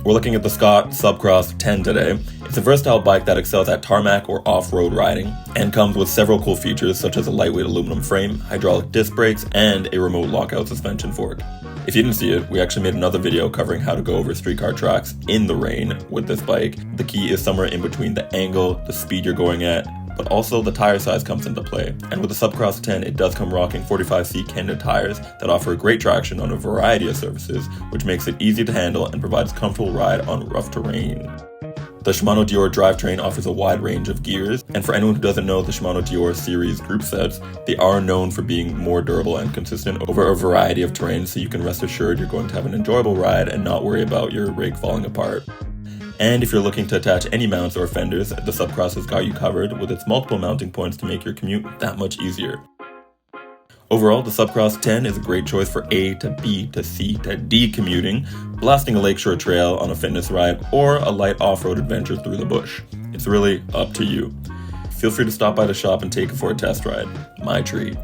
We're looking at the Scott Subcross 10 today. It's a versatile bike that excels at tarmac or off-road riding and comes with several cool features such as a lightweight aluminum frame, hydraulic disc brakes, and a remote lockout suspension fork. If you didn't see it, we actually made another video covering how to go over streetcar tracks in the rain with this bike. The key is somewhere in between the angle, the speed you're going at, but also the tire size comes into play. And with the Subcross 10, it does come rocking 45C Kenda tires that offer great traction on a variety of surfaces, which makes it easy to handle and provides comfortable ride on rough terrain. The Shimano Dior drivetrain offers a wide range of gears, and for anyone who doesn't know the Shimano Dior series group sets, they are known for being more durable and consistent over a variety of terrains, so you can rest assured you're going to have an enjoyable ride and not worry about your rig falling apart. And if you're looking to attach any mounts or fenders, the Subcross has got you covered with its multiple mounting points to make your commute that much easier. Overall, the Subcross 10 is a great choice for A to B to C to D commuting, blasting a lakeshore trail on a fitness ride, or a light off-road adventure through the bush. It's really up to you. Feel free to stop by the shop and take it for a test ride. My treat.